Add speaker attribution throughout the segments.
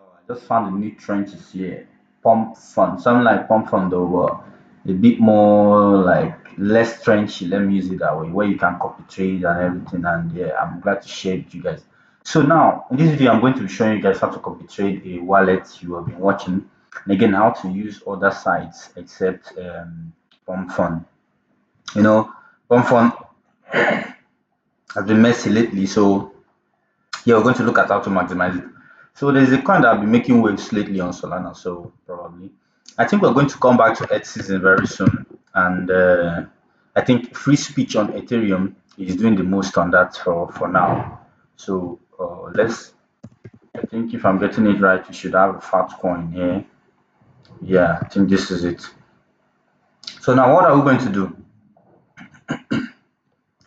Speaker 1: I just found the new trenches here. Pump fund, something like pump fund over a bit more like less trenchy. Let me use it that way, where you can copy trade and everything. And yeah, I'm glad to share it with you guys. So now in this video, I'm going to be showing you guys how to copy trade a wallet you have been watching, and again how to use other sites except pump fund. You know, pump fund has been messy lately, so yeah, we're going to look at how to maximize it. So there's a coin that I'll be making waves lately on Solana. So probably, I think we're going to come back to Earth season very soon, and I think free speech on Ethereum is doing the most on that for now. So let's. I think if I'm getting it right, we should have a FARTCOIN here. Yeah, I think this is it. So now, what are we going to do?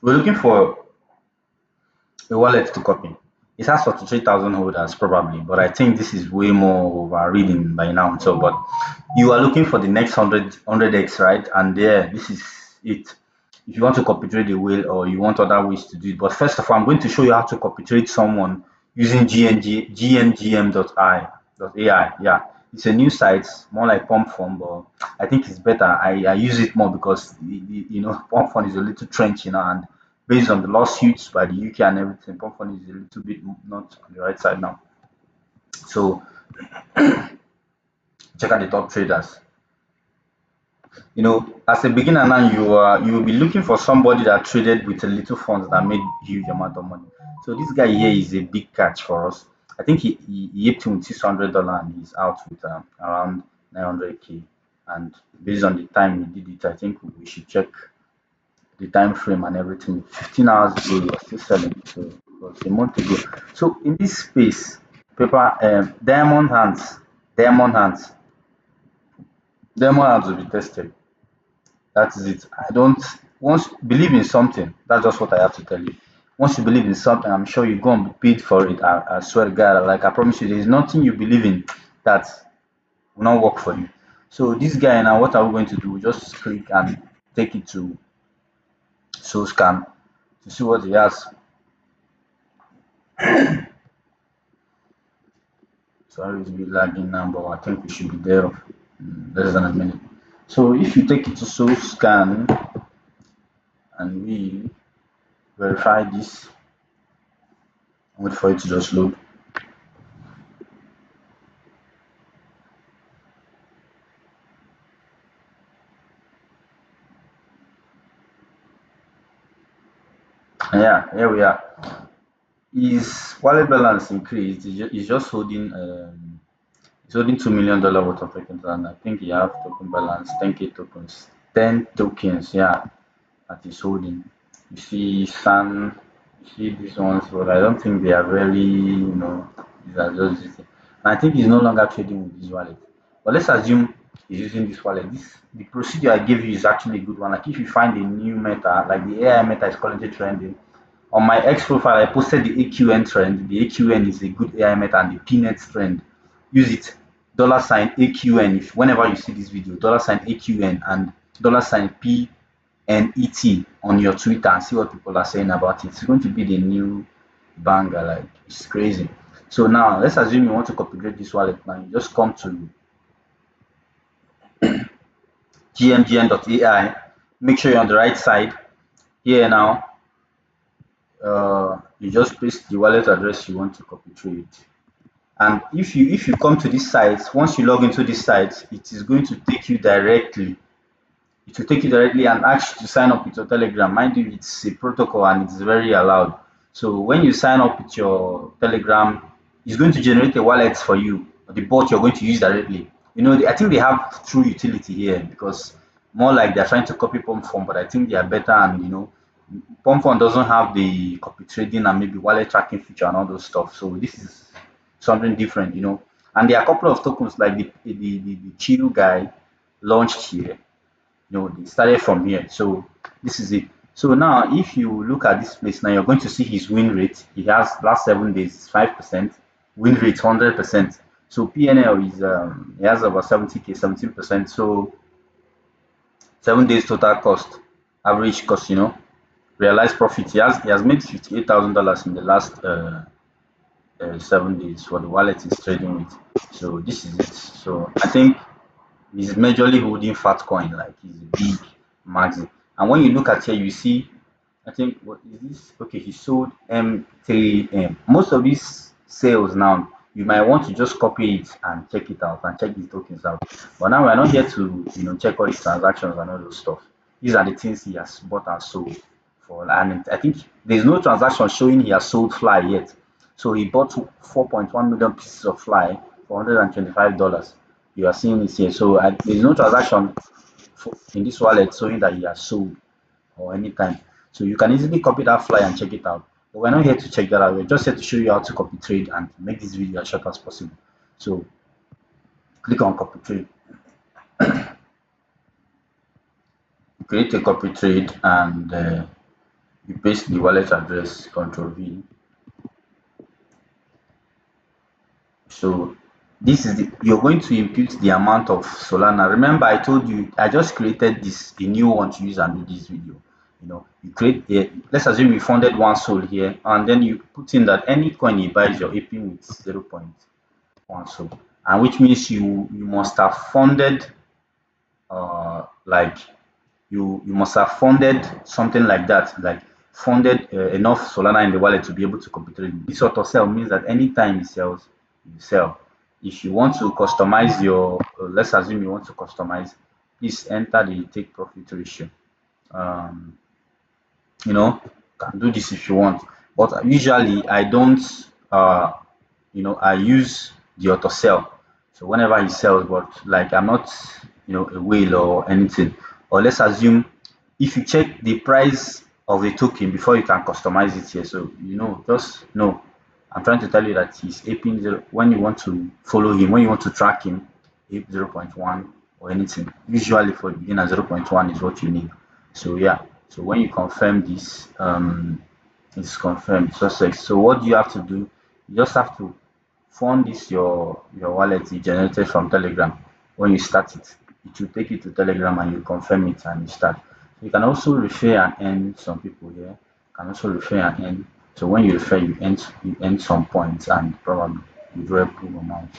Speaker 1: We're looking for a wallet to copy. It has 43,000 holders probably, but I think this is way more overreading by now. So, but you are looking for the next 100x, right? And there, this is it. If you want to copy trade a whale or you want other ways to do it, but first of all, I'm going to show you how to copy trade someone using GNGM.ai. Yeah, it's a new site, more like Pump Fund, but I think it's better. I use it more because Pump Fund is a little trendy now, and based on the lawsuits by the UK and everything, Pump Fund is a little bit not on the right side now. So check out the top traders. As a beginner now, you will be looking for somebody that traded with a little funds that made huge amount of money. So this guy here is a big catch for us. I think he hit him with $600 and he's out with around 900k. And based on the time he did it, I think we should check the time frame and everything. 15 hours ago, he was still selling. So it was a month ago. So in this space, paper diamond hands, diamond hands will be tested. That is it. I don't once believe in something. That's just what I have to tell you. Once you believe in something, I'm sure you're gonna be paid for it. I swear to God, like I promise you, there is nothing you believe in that will not work for you. So this guy now, what are we going to do? Just click and take it to scan to see what he has. Sorry, it's a bit lagging now, but I think we should be there less than a minute. So if you take it to scan and we verify this, wait for it to just load. Yeah, here we are. His wallet balance increased. He's just holding he's holding $2 million worth of tokens, and I think he have token balance 10k tokens, 10 tokens, yeah, that he's holding. You see some, you see these ones, but I don't think they are very, these are just this. And I think he's no longer trading with this wallet. But let's assume he's using this wallet. The procedure I gave you is actually a good one. Like if you find a new meta, like the AI meta is currently trending, on my X profile, I posted the AQN trend. The AQN is a good AI meta and the PNUT trend. Use it. $AQN. If whenever you see this video, $AQN and $PNET on your Twitter and see what people are saying about it. It's going to be the new banger. Like it's crazy. So now let's assume you want to copy this wallet. Now you just come to gmgn.ai. Make sure you're on the right side. Here now, you just paste the wallet address you want to copy trade. And if you come to this site, once you log into this site, it is going to take you directly. It will take you directly and ask you to sign up with your Telegram. Mind you, it's a protocol and it's very allowed. So when you sign up with your Telegram, it's going to generate a wallet for you, the bot you're going to use directly. I think they have true utility here because more like they're trying to copy Pump Fund, but I think they are better. And Pump Fund doesn't have the copy trading and maybe wallet tracking feature and all those stuff. So this is something different. And there are a couple of tokens like the chill guy launched here. They started from here. So this is it. So now if you look at this place now, you're going to see his win rate. He has last 7 days 5%, win rate 100%. So PNL is he has about 70k, 17%. So 7 days total cost, average cost, realized profit. He has made $58,000 in the last 7 days for the wallet is trading with. So this is it. So I think he's majorly holding FARTCOIN, like he's a big maxi. And when you look at here, you see, I think what is this? Okay, he sold M3M. Most of these sales now, you might want to just copy it and check it out and check the tokens out. But now we're not here to check all the transactions and all those stuff. These are the things he has bought and sold for. And I think there's no transaction showing he has sold fly yet. So he bought 4.1 million pieces of fly for $125. You are seeing this here. So there's no transaction in this wallet showing that he has sold or anytime. So you can easily copy that fly and check it out. But we're not here to check that out. We're just here to show you how to copy trade and make this video as short as possible. So click on copy trade, create a copy trade, and you paste the wallet address, Control V. So this is you're going to impute the amount of Solana. Remember, I told you I just created this a new one to use and do this video. You create a, let's assume you funded one sol here, and then you put in that any coin you buy you're aping with 0.1 sol, and which means you must have funded like you must have funded something like that, like funded enough Solana in the wallet to be able to compete. This auto sell means that anytime it sells, you sell. If you want to customize your, let's assume you want to customize, please enter the take profit ratio. Um, can do this if you want, but usually I don't. I use the auto sell. So whenever he sells, but like I'm not, a whale or anything. Or let's assume if you check the price of the token before you can customize it here. So just know I'm trying to tell you that he's aping zero when you want to follow him, when you want to track him, ape 0.1 or anything. Usually for beginner 0.1 is what you need. So yeah, so when you confirm this, it's confirmed success. So what do you have to do? You just have to fund this your wallet you generated from Telegram. When you start it, it will take you to Telegram and you confirm it and you start. You can also refer and earn. Some people here can also refer and earn. So when you refer, you earn some points and probably you draw a proof amount.